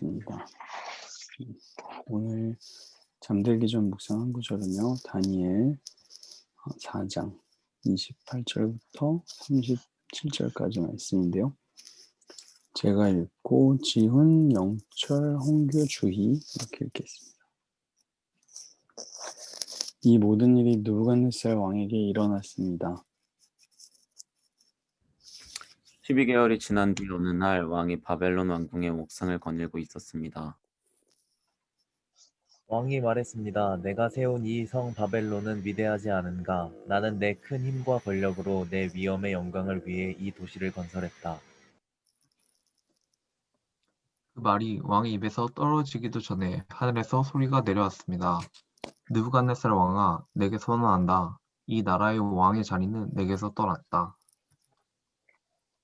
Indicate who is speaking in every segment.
Speaker 1: 있습니다. 오늘 잠들기 전 묵상한 구절은요. 다니엘 4장 28절부터 37절까지 말씀인데요. 제가 읽고 지훈, 영철, 홍규, 주희 이렇게 읽겠습니다. 이 모든 일이 느부갓네살 왕에게 일어났습니다.
Speaker 2: 12개월이 지난 뒤 어느 날 왕이 바벨론 왕궁의 옥상을 거닐고 있었습니다.
Speaker 3: 왕이 말했습니다. 내가 세운 이 성 바벨론은 위대하지 않은가? 나는 내 큰 힘과 권력으로 내 위엄의 영광을 위해 이 도시를 건설했다.
Speaker 4: 그 말이 왕의 입에서 떨어지기도 전에 하늘에서 소리가 내려왔습니다. 느부갓네살 왕아, 내게 선언한다. 이 나라의 왕의 자리는 내게서 떠났다.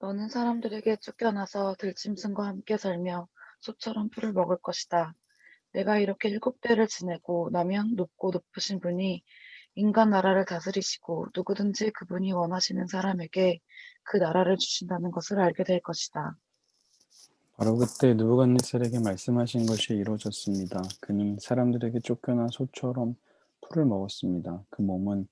Speaker 5: 너는 사람들에게 쫓겨나서 들짐승과 함께 살며 소처럼 풀을 먹을 것이다. 내가 이렇게 7대를 지내고 나면 높고 높으신 분이 인간 나라를 다스리시고 누구든지 그분이 원하시는 사람에게 그 나라를 주신다는 것을 알게 될 것이다.
Speaker 1: 바로 그때 느부갓네살에게 말씀하신 것이 이루어졌습니다. 그는 사람들에게 쫓겨나 소처럼 풀을 먹었습니다. 그 몸은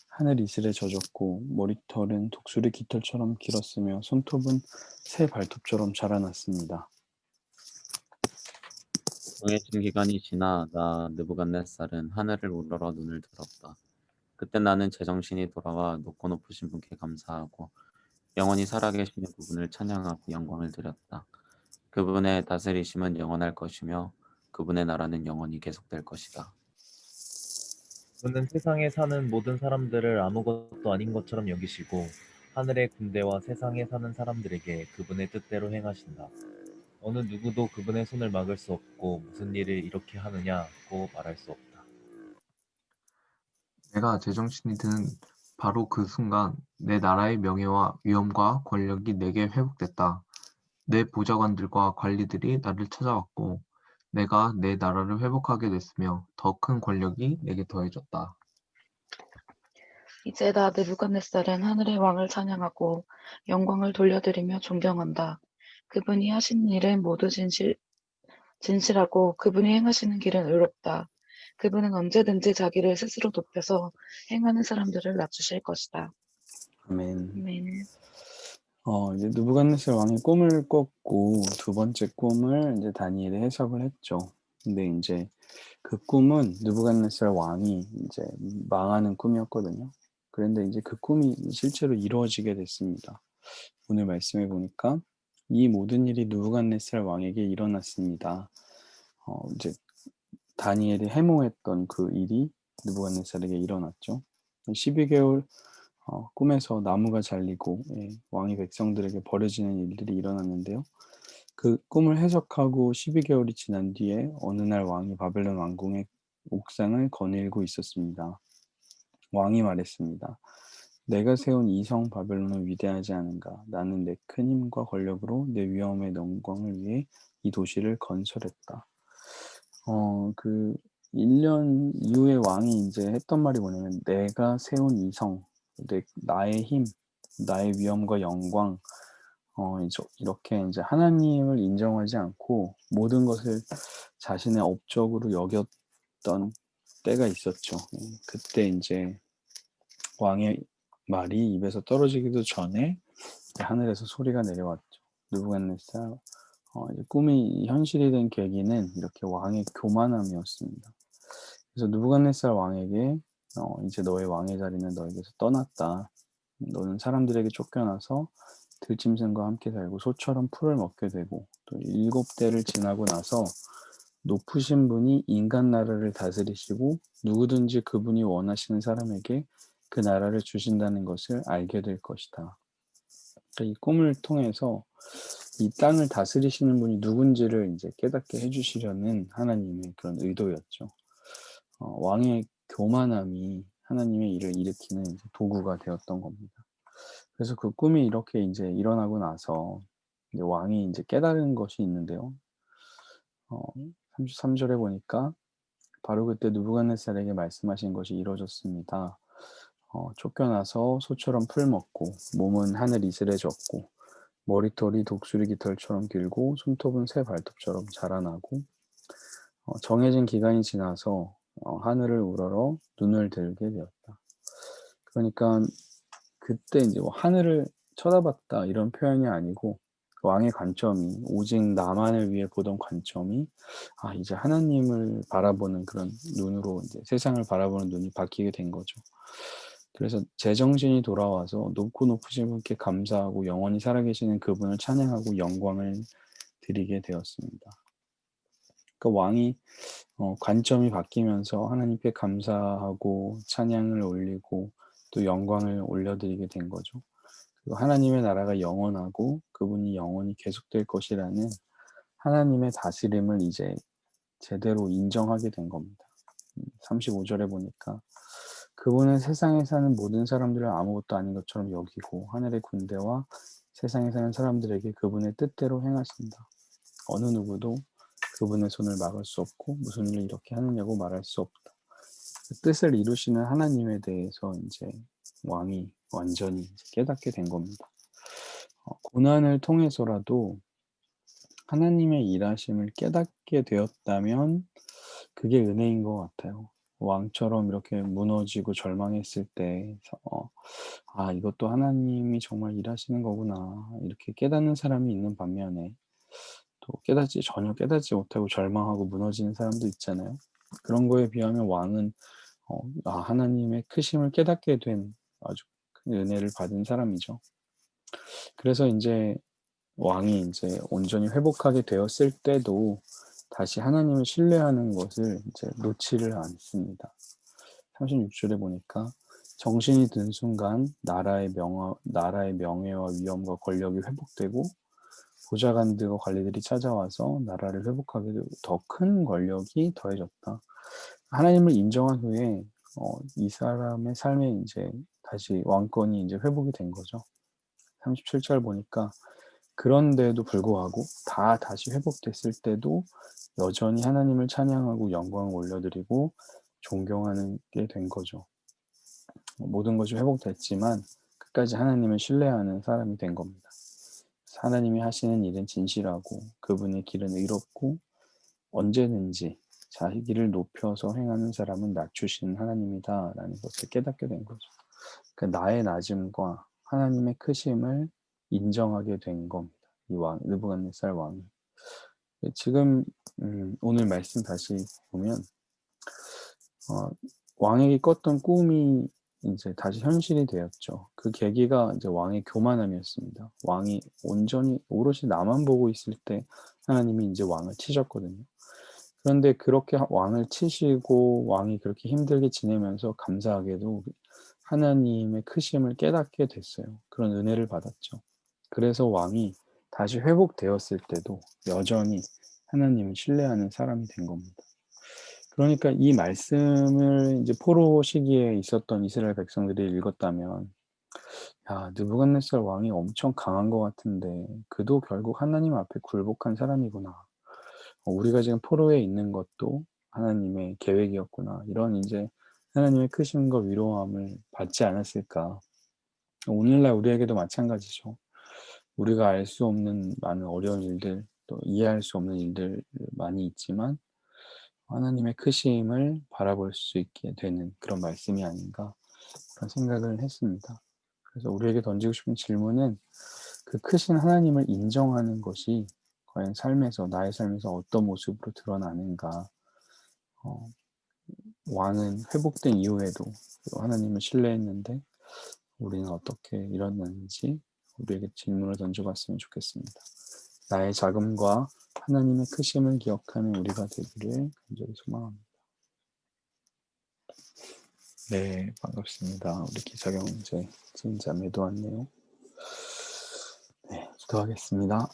Speaker 1: 하늘 이슬에 젖었고 머리털은 독수리 깃털처럼 길었으며 손톱은 새 발톱처럼 자라났습니다.
Speaker 2: 정해진 기간이 지나 나 느부갓네살은 하늘을 우러러 눈을 들었다. 그때 나는 제정신이 돌아와 높고 높으신 분께 감사하고 영원히 살아계시는 그분을 찬양하고 영광을 드렸다. 그분의 다스리심은 영원할 것이며 그분의 나라는 영원히 계속될 것이다.
Speaker 3: 그는 세상에 사는 모든 사람들을 아무것도 아닌 것처럼 여기시고 하늘의 군대와 세상에 사는 사람들에게 그분의 뜻대로 행하신다. 어느 누구도 그분의 손을 막을 수 없고 무슨 일을 이렇게 하느냐고 말할 수 없다.
Speaker 4: 내가 제정신이 드는 바로 그 순간 내 나라의 명예와 위엄과 권력이 내게 회복됐다. 내 보좌관들과 관리들이 나를 찾아왔고 내가 내 나라를 회복하게 됐으며 더 큰 권력이 내게 더해졌다.
Speaker 5: 이제 나 느부갓네살은 하늘의 왕을 찬양하고 영광을 돌려드리며 존경한다. 그분이 하신 일은 모두 진실하고 그분이 행하시는 길은 의롭다. 그분은 언제든지 자기를 스스로 높여서 행하는 사람들을 낮추실 것이다.
Speaker 1: 아멘.
Speaker 5: 아멘.
Speaker 1: 이제 느부갓네살 왕이 꿈을 꿨고 두 번째 꿈을 이제 다니엘이 해석을 했죠. 근데 이제 그 꿈은 느부갓네살 왕이 이제 망하는 꿈이었거든요. 그런데 이제 그 꿈이 실제로 이루어지게 됐습니다. 오늘 말씀해 보니까 이 모든 일이 느부갓네살 왕에게 일어났습니다. 이제 다니엘이 해몽했던 그 일이 느부갓네살에게 일어났죠. 12개월 꿈에서 나무가 잘리고 왕이 백성들에게 버려지는 일들이 일어났는데요. 그 꿈을 해석하고 12개월이 지난 뒤에 어느 날 왕이 바벨론 왕궁의 옥상을 거닐고 있었습니다. 왕이 말했습니다. 내가 세운 이 성 바벨론은 위대하지 않은가? 나는 내 큰 힘과 권력으로 내 위엄의 영광을 위해 이 도시를 건설했다. 그 1년 이후에 왕이 이제 했던 말이 뭐냐면 내가 세운 이 성, 나의 힘, 나의 위엄과 영광, 이렇게 이제 하나님을 인정하지 않고 모든 것을 자신의 업적으로 여겼던 때가 있었죠. 그때 이제 왕의 말이 입에서 떨어지기도 전에 하늘에서 소리가 내려왔죠. 느부갓네살 이제 꿈이 현실이 된 계기는 이렇게 왕의 교만함이었습니다. 그래서 느부갓네살 왕에게 이제 너의 왕의 자리는 너에게서 떠났다. 너는 사람들에게 쫓겨나서 들짐승과 함께 살고 소처럼 풀을 먹게 되고 또 7대를 지나고 나서 높으신 분이 인간 나라를 다스리시고 누구든지 그분이 원하시는 사람에게 그 나라를 주신다는 것을 알게 될 것이다. 그러니까 이 꿈을 통해서 이 땅을 다스리시는 분이 누군지를 이제 깨닫게 해주시려는 하나님의 그런 의도였죠. 왕의 교만함이 하나님의 일을 일으키는 이제 도구가 되었던 겁니다. 그래서 그 꿈이 이렇게 이제 일어나고 나서 이제 왕이 이제 깨달은 것이 있는데요. 33절에 보니까 바로 그때 느부갓네살에게 말씀하신 것이 이루어졌습니다. 쫓겨나서 소처럼 풀 먹고 몸은 하늘 이슬에 젖고 머리털이 독수리 깃털처럼 길고 손톱은 새 발톱처럼 자라나고 정해진 기간이 지나서 하늘을 우러러 눈을 들게 되었다. 그러니까 그때 이제 뭐 하늘을 쳐다봤다 이런 표현이 아니고 왕의 관점이 오직 나만을 위해 보던 관점이 이제 하나님을 바라보는 그런 눈으로 이제 세상을 바라보는 눈이 바뀌게 된 거죠. 그래서 제정신이 돌아와서 높고 높으신 분께 감사하고 영원히 살아계시는 그분을 찬양하고 영광을 드리게 되었습니다. 그러니까 왕이 관점이 바뀌면서 하나님께 감사하고 찬양을 올리고 또 영광을 올려드리게 된 거죠. 그리고 하나님의 나라가 영원하고 그분이 영원히 계속될 것이라는 하나님의 다스림을 이제 제대로 인정하게 된 겁니다. 35절에 보니까 그분은 세상에 사는 모든 사람들을 아무것도 아닌 것처럼 여기고 하늘의 군대와 세상에 사는 사람들에게 그분의 뜻대로 행하신다. 어느 누구도 그분의 손을 막을 수 없고 무슨 일을 이렇게 하느냐고 말할 수 없다. 그 뜻을 이루시는 하나님에 대해서 이제 왕이 완전히 이제 깨닫게 된 겁니다. 고난을 통해서라도 하나님의 일하심을 깨닫게 되었다면 그게 은혜인 것 같아요. 왕처럼 이렇게 무너지고 절망했을 때, 이것도 하나님이 정말 일하시는 거구나. 이렇게 깨닫는 사람이 있는 반면에 또 전혀 깨닫지 못하고 절망하고 무너지는 사람도 있잖아요. 그런 거에 비하면 왕은 하나님의 크심을 깨닫게 된 아주 큰 은혜를 받은 사람이죠. 그래서 이제 왕이 이제 온전히 회복하게 되었을 때도 다시 하나님을 신뢰하는 것을 이제 놓지를 않습니다. 36절에 보니까 정신이 든 순간 나라의 명예와 위엄과 권력이 회복되고 보좌관들과 관리들이 찾아와서 나라를 회복하게 되고 더 큰 권력이 더해졌다. 하나님을 인정한 후에 이 사람의 삶에 이제 다시 왕권이 이제 회복이 된 거죠. 37절 보니까 그런데도 불구하고 다시 회복됐을 때도 여전히 하나님을 찬양하고 영광을 올려드리고 존경하는 게 된 거죠. 모든 것이 회복됐지만 끝까지 하나님을 신뢰하는 사람이 된 겁니다. 하나님이 하시는 일은 진실하고 그분의 길은 의롭고 언제든지 자기 길을 높여서 행하는 사람은 낮추시는 하나님이다라는 것을 깨닫게 된 거죠. 그러니까 나의 낮음과 하나님의 크심을 인정하게 된 겁니다. 이 느부갓네살 왕이. 지금 오늘 말씀 다시 보면 왕에게 꿨던 꿈이 이제 다시 현실이 되었죠. 그 계기가 이제 왕의 교만함이었습니다. 왕이 온전히 오롯이 나만 보고 있을 때 하나님이 이제 왕을 치셨거든요. 그런데 그렇게 왕을 치시고 왕이 그렇게 힘들게 지내면서 감사하게도 하나님의 크심을 깨닫게 됐어요. 그런 은혜를 받았죠. 그래서 왕이 다시 회복되었을 때도 여전히 하나님을 신뢰하는 사람이 된 겁니다. 그러니까 이 말씀을 이제 포로 시기에 있었던 이스라엘 백성들이 읽었다면, 느부갓네살 왕이 엄청 강한 것 같은데 그도 결국 하나님 앞에 굴복한 사람이구나. 우리가 지금 포로에 있는 것도 하나님의 계획이었구나. 이런 이제 하나님의 크심과 위로함을 받지 않았을까. 오늘날 우리에게도 마찬가지죠. 우리가 알 수 없는 많은 어려운 일들, 또 이해할 수 없는 일들 많이 있지만 하나님의 크심을 바라볼 수 있게 되는 그런 말씀이 아닌가 그런 생각을 했습니다. 그래서 우리에게 던지고 싶은 질문은 그 크신 하나님을 인정하는 것이 과연 나의 삶에서 어떤 모습으로 드러나는가. 왕은 회복된 이후에도 하나님을 신뢰했는데 우리는 어떻게 일어났는지 우리에게 질문을 던져봤으면 좋겠습니다. 나의 작음과 하나님의 크심을 기억하는 우리가 되기를 간절히 소망합니다. 네, 반갑습니다. 우리 기사경 이제 진자매도 왔네요. 네, 기도하겠습니다.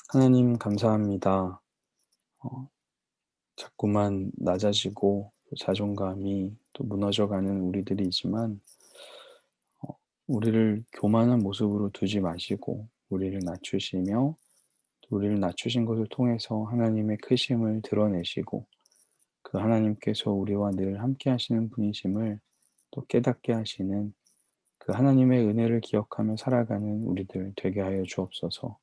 Speaker 1: 하나님 감사합니다. 자꾸만 낮아지고 자존감이 또 무너져가는 우리들이지만 우리를 교만한 모습으로 두지 마시고 우리를 낮추시며 또 우리를 낮추신 것을 통해서 하나님의 크심을 드러내시고 그 하나님께서 우리와 늘 함께 하시는 분이심을 또 깨닫게 하시는 그 하나님의 은혜를 기억하며 살아가는 우리들 되게 하여 주옵소서.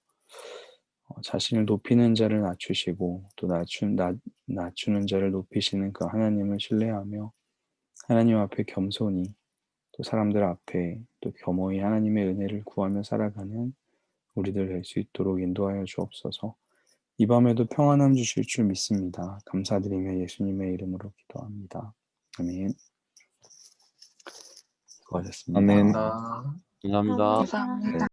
Speaker 1: 자신을 높이는 자를 낮추시고 또 낮추는 자를 높이시는 그 하나님을 신뢰하며 하나님 앞에 겸손히 또 사람들 앞에 또 겸허히 하나님의 은혜를 구하며 살아가는 우리들 될 수 있도록 인도하여 주옵소서. 이 밤에도 평안함 주실 줄 믿습니다. 감사드리며 예수님의 이름으로 기도합니다. 아멘. 수고하셨습니다.
Speaker 2: 아멘.
Speaker 4: 감사합니다.
Speaker 2: 감사합니다.
Speaker 5: 감사합니다.